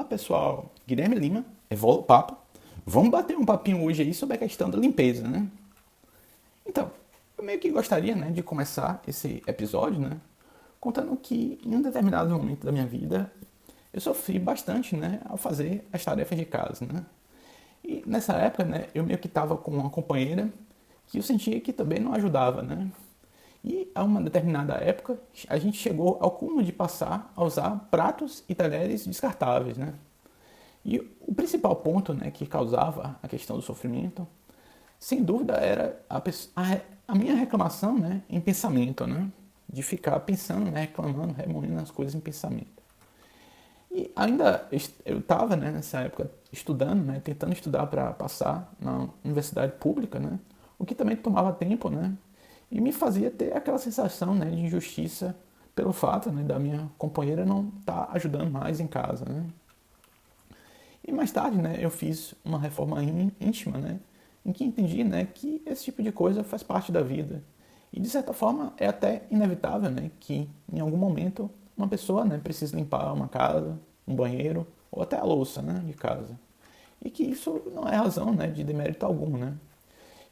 Pessoal, Guilherme Lima, Evolo Papo. Vamos bater um papinho hoje aí sobre a questão da limpeza, né? Então, eu meio que gostaria, né, de começar esse episódio, né, contando que em um determinado momento da minha vida eu sofri bastante, né, ao fazer as tarefas de casa, né? E nessa época, né, eu meio que estava com uma companheira que eu sentia que também não ajudava, né? E a uma determinada época, a gente chegou ao cúmulo de passar a usar pratos e talheres descartáveis, né? E o principal ponto, né, que causava a questão do sofrimento, sem dúvida, era a minha reclamação, né, em pensamento, né? De ficar pensando, né, reclamando, remoendo as coisas em pensamento. E ainda eu estava, né, nessa época estudando, né, tentando estudar para passar na universidade pública, né, o que também tomava tempo, né, e me fazia ter aquela sensação, né, de injustiça pelo fato, né, da minha companheira não estar ajudando mais em casa, né. E mais tarde, né, eu fiz uma reforma íntima, né, em que entendi, né, que esse tipo de coisa faz parte da vida. E de certa forma é até inevitável, né, que em algum momento uma pessoa, né, precise limpar uma casa, um banheiro ou até a louça, né, de casa. E que isso não é razão, né, de demérito algum, né.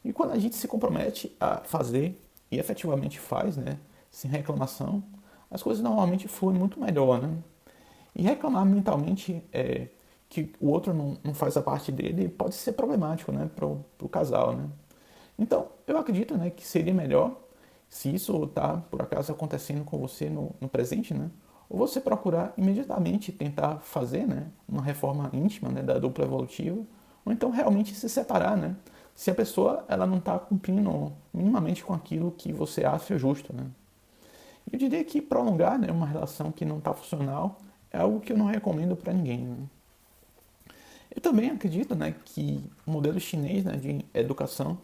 E quando a gente se compromete a fazer e efetivamente faz, né, sem reclamação, as coisas normalmente fluem muito melhor, né. E reclamar mentalmente que o outro não faz a parte dele pode ser problemático, né, pro casal, né. Então, eu acredito, né, que seria melhor, se isso está por acaso acontecendo com você no presente, né, ou você procurar imediatamente tentar fazer, né, uma reforma íntima, né, da dupla evolutiva, ou então realmente se separar, né, se a pessoa ela não está cumprindo minimamente com aquilo que você acha justo, né. Eu diria que prolongar, né, uma relação que não está funcional é algo que eu não recomendo para ninguém, né. Eu também acredito, né, que o modelo chinês, né, de educação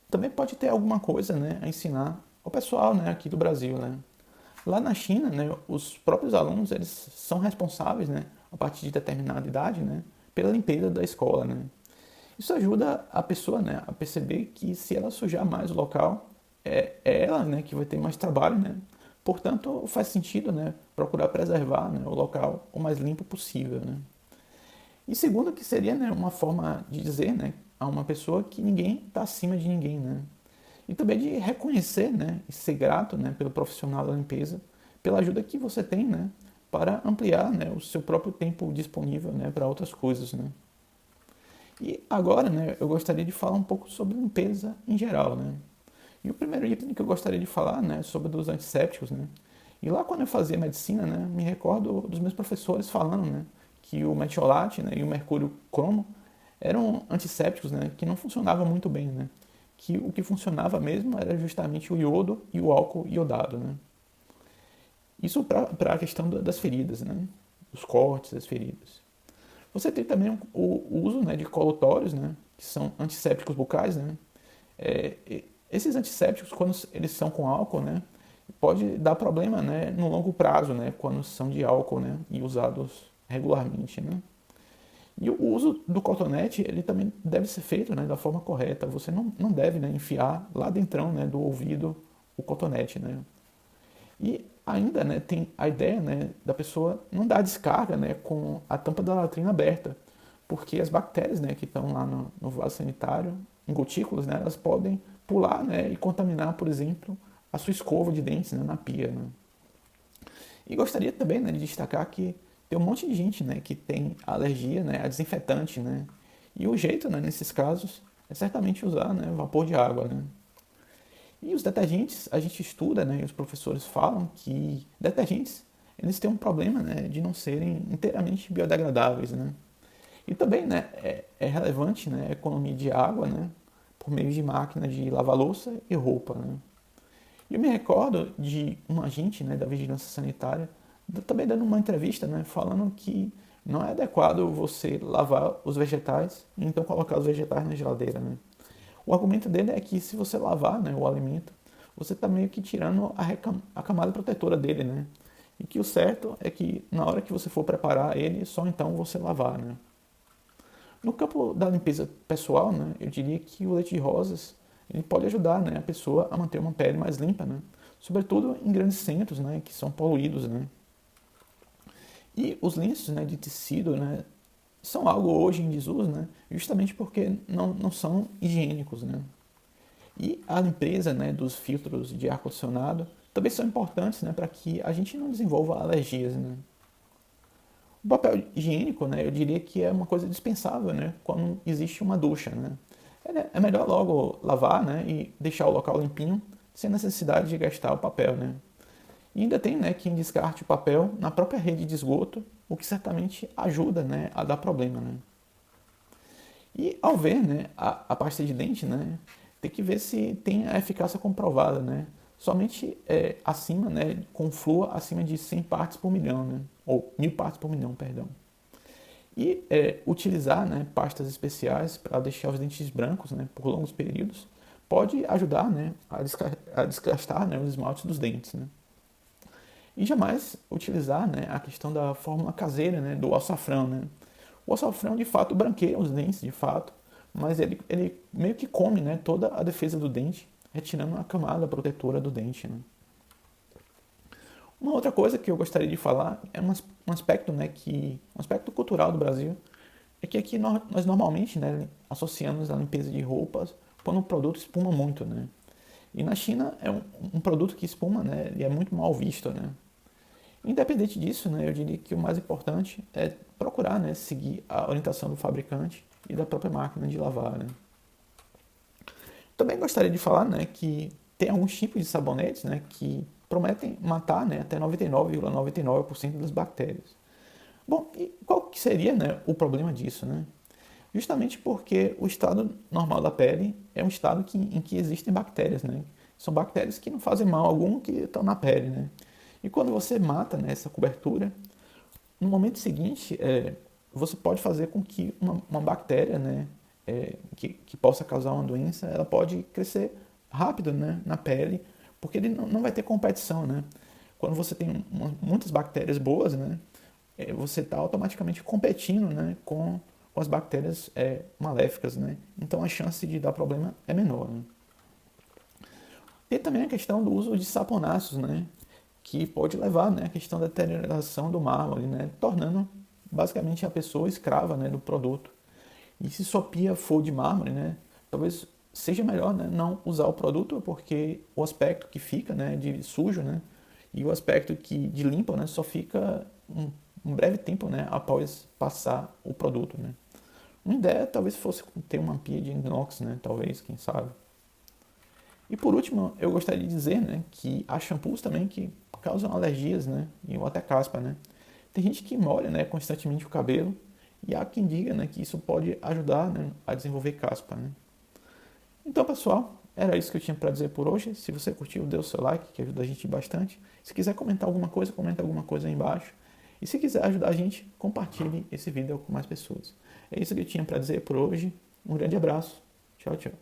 também pode ter alguma coisa, né, a ensinar ao pessoal, né, aqui do Brasil, né. Lá na China, né, os próprios alunos eles são responsáveis, né, a partir de determinada idade, né, pela limpeza da escola, né. Isso ajuda a pessoa, né, a perceber que se ela sujar mais o local, é ela, né, que vai ter mais trabalho, né. Portanto, faz sentido, né, procurar preservar, né, o local o mais limpo possível, né. E segundo, que seria, né, uma forma de dizer, né, a uma pessoa que ninguém está acima de ninguém, né. E também de reconhecer, né, e ser grato, né, pelo profissional da limpeza, pela ajuda que você tem, né, para ampliar, né, o seu próprio tempo disponível, né, para outras coisas, né. E agora, né, eu gostaria de falar um pouco sobre limpeza em geral, né. E o primeiro item que eu gostaria de falar, né, é sobre dos antissépticos, né. E lá quando eu fazia medicina, né, me recordo dos meus professores falando, né, que o metiolate, né, e o mercúrio cromo eram antissépticos, né, que não funcionavam muito bem, né. Que o que funcionava mesmo era justamente o iodo e o álcool iodado, né. Isso para a questão das feridas, né, os cortes, as feridas. Você tem também o uso, né, de colutórios, né, que são antissépticos bucais, né. Esses antissépticos, quando eles são com álcool, né, pode dar problema, né, no longo prazo, né, quando são de álcool, né, e usados regularmente, né. E o uso do cotonete, ele também deve ser feito, né, da forma correta. Você não deve, né, enfiar lá dentro, né, do ouvido o cotonete, né. E ainda, né, tem a ideia, né, da pessoa não dar descarga, né, com a tampa da latrina aberta, porque as bactérias, né, que estão lá no vaso sanitário, em gotículas, né, elas podem pular, né, e contaminar, por exemplo, a sua escova de dentes, né, na pia, né. E gostaria também, né, de destacar que tem um monte de gente, né, que tem alergia, né, a desinfetante, né. E o jeito, né, nesses casos é certamente usar, né, vapor de água, né. E os detergentes, a gente estuda, né, e os professores falam que detergentes, eles têm um problema, né, de não serem inteiramente biodegradáveis, né. E também, né, é relevante, né, a economia de água, né, por meio de máquina de lavar louça e roupa, né. E eu me recordo de um agente, né, da vigilância sanitária também dando uma entrevista, né, falando que não é adequado você lavar os vegetais e então colocar os vegetais na geladeira, né. O argumento dele é que se você lavar, né, o alimento, você está meio que tirando a camada protetora dele, né. E que o certo é que na hora que você for preparar ele, só então você lavar, né. No campo da limpeza pessoal, né, eu diria que o leite de rosas ele pode ajudar, né, a pessoa a manter uma pele mais limpa, né, sobretudo em grandes centros, né, que são poluídos, né. E os lenços, né, de tecido, né, são algo hoje em desuso, né? Justamente porque não são higiênicos, né? E a limpeza, né, dos filtros de ar-condicionado também são importantes, né, para que a gente não desenvolva alergias, né? O papel higiênico, né, eu diria que é uma coisa dispensável, né, quando existe uma ducha, né? É melhor logo lavar, né, e deixar o local limpinho, sem necessidade de gastar o papel, né? E ainda tem, né, quem descarte o papel na própria rede de esgoto, o que certamente ajuda, né, a dar problema, né? E ao ver, né, a pasta de dente, né, tem que ver se tem a eficácia comprovada, né? Somente acima, né, com flúor acima de 100 partes por milhão, né? Ou 1000 partes por milhão, perdão. E utilizar, né, pastas especiais para deixar os dentes brancos, né, por longos períodos pode ajudar, né, a desgastar, né, os esmaltes dos dentes, né? E jamais utilizar, né, a questão da fórmula caseira, né, do açafrão, né? O açafrão, de fato, branqueia os dentes, de fato, mas ele meio que come, né, toda a defesa do dente, retirando a camada protetora do dente, né? Uma outra coisa que eu gostaria de falar é um aspecto, né, um aspecto cultural do Brasil, é que aqui nós normalmente, né, associamos a limpeza de roupas quando o produto espuma muito, né? E na China é um produto que espuma, né, ele é muito mal visto, né? Independente disso, né, eu diria que o mais importante é procurar, né, seguir a orientação do fabricante e da própria máquina de lavar, né? Também gostaria de falar, né, que tem alguns tipos de sabonetes, né, que prometem matar, né, até 99,99% das bactérias. Bom, e qual que seria, né, o problema disso, né? Justamente porque o estado normal da pele é um estado em que existem bactérias, né? São bactérias que não fazem mal algum, que estão na pele, né? E quando você mata, né, essa cobertura, no momento seguinte, você pode fazer com que uma bactéria, né, que possa causar uma doença, ela pode crescer rápido, né, na pele, porque ele não vai ter competição, né? Quando você tem muitas bactérias boas, né, você está automaticamente competindo, né, com as bactérias maléficas, né? Então a chance de dar problema é menor, né? Tem também a questão do uso de saponáceos, né, que pode levar, né, à questão da deterioração do mármore, né, tornando basicamente a pessoa escrava, né, do produto. E se sua pia for de mármore, né, talvez seja melhor, né, não usar o produto, porque o aspecto que fica, né, de sujo, né, e o aspecto de limpo, né, só fica um breve tempo, né, após passar o produto, né. Uma ideia talvez fosse ter uma pia de inox, né, talvez, quem sabe. E por último, eu gostaria de dizer, né, que há shampoos também que causam alergias, né, ou até caspa, né. Tem gente que molha, né, constantemente o cabelo e há quem diga, né, que isso pode ajudar, né, a desenvolver caspa, né. Então, pessoal, era isso que eu tinha para dizer por hoje. Se você curtiu, dê o seu like, que ajuda a gente bastante. Se quiser comentar alguma coisa, comenta alguma coisa aí embaixo. E se quiser ajudar a gente, compartilhe esse vídeo com mais pessoas. É isso que eu tinha para dizer por hoje. Um grande abraço. Tchau, tchau.